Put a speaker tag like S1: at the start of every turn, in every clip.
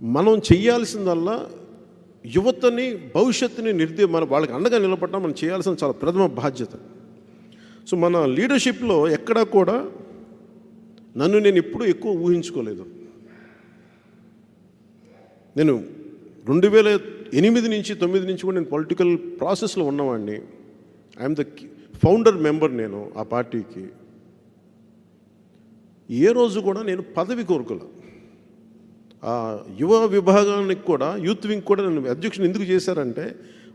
S1: మనం చెయ్యాల్సిందల్లా యువతని భవిష్యత్తుని మన వాళ్ళకి అండగా నిలబడడం మనం చేయాల్సిన చాలా ప్రథమ బాధ్యత. సో మన లీడర్షిప్లో ఎక్కడా కూడా నన్ను నేను ఎప్పుడూ ఎక్కువ ఊహించుకోలేదు. నేను 2008 నుంచి 9 నుంచి కూడా నేను పొలిటికల్ ప్రాసెస్లో ఉన్నవాడిని. ఐఎమ్ ద ఫౌండర్ మెంబర్ నేను ఆ పార్టీకి. ఏ రోజు కూడా నేను పదవి కోరుకోలే. ఆ యువ విభాగానికి కూడా, యూత్ వింగ్ కూడా నన్ను అధ్యక్షుని ఎందుకు చేశారంటే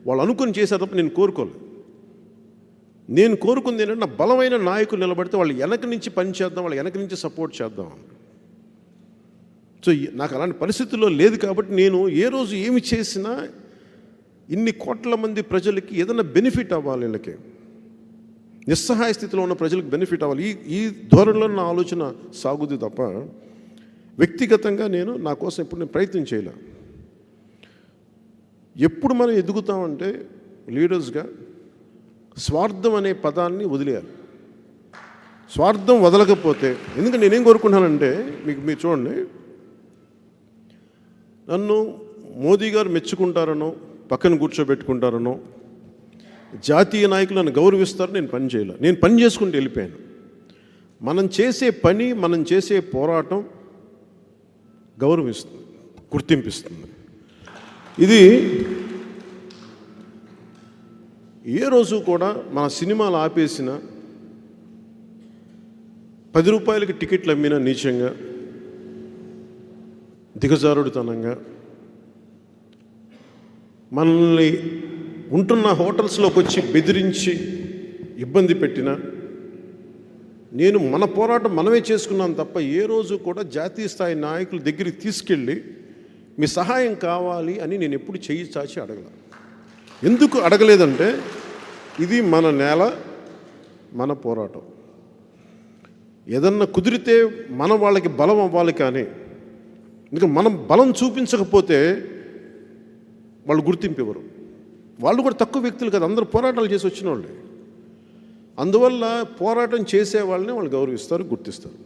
S1: వాళ్ళు అనుకుని చేశారు తప్ప నేను కోరుకోలేదు. నేను కోరుకుంది ఏంటంటే నా బలమైన నాయకులు నిలబడితే వాళ్ళు వెనక నుంచి పని చేద్దాం, వాళ్ళు వెనక నుంచి సపోర్ట్ చేద్దాం. సో నాకు అలాంటి పరిస్థితుల్లో లేదు కాబట్టి నేను ఏ రోజు ఏమి చేసినా ఇన్ని కోట్ల మంది ప్రజలకి ఏదైనా బెనిఫిట్ అవ్వాలి, వీళ్ళకి నిస్సహాయ స్థితిలో ఉన్న ప్రజలకు బెనిఫిట్ అవ్వాలి, ఈ ధోరణిలో నా ఆలోచన సాగుతుంది తప్ప వ్యక్తిగతంగా నేను నా కోసం ఎప్పుడు నేను ప్రయత్నం చేయలే. ఎప్పుడు మనం ఎదుగుతామంటే లీడర్స్గా స్వార్థం అనే పదాన్ని వదిలేయాలి. స్వార్థం వదలకపోతే, ఎందుకంటే నేనేం కోరుకుంటున్నానంటే మీరు చూడండి, నన్ను మోదీ గారు మెచ్చుకుంటారనో పక్కన కూర్చోబెట్టుకుంటారనో జాతీయ నాయకులు నన్ను గౌరవిస్తారు, నేను పని చేయలే. నేను పని చేసుకుంటూ వెళ్ళిపోయాను. మనం చేసే పని, మనం చేసే పోరాటం గౌరవిస్తుంది, గుర్తింపిస్తుంది. ఇది ఏ రోజు కూడా మన సినిమాలు ఆపేసిన, 10 రూపాయలకి టికెట్లు అమ్మిన నీచంగా, దిగజారుడుతనంగా, మనల్ని ఉంటున్న హోటల్స్లోకి వచ్చి బెదిరించి ఇబ్బంది పెట్టిన, నేను మన పోరాటం మనమే చేసుకున్నాను తప్ప ఏ రోజు కూడా జాతీయ స్థాయి నాయకుల దగ్గరికి తీసుకెళ్ళి మీ సహాయం కావాలి అని నేను ఎప్పుడు చెయ్యి చాచి అడగల. ఎందుకు అడగలేదంటే ఇది మన నేల, మన పోరాటం. ఏదన్నా కుదిరితే మన వాళ్ళకి బలం అవ్వాలి, కానీ ఇంకా మనం బలం చూపించకపోతే వాళ్ళు గుర్తింపు ఇవ్వరు. వాళ్ళు కూడా తక్కువ వ్యక్తులు కదా, అందరూ పోరాటాలు చేసి వచ్చిన వాళ్ళే. అందువల్ల పోరాటం చేసే వాళ్ళని వాళ్ళు గౌరవిస్తారు, గుర్తిస్తారు.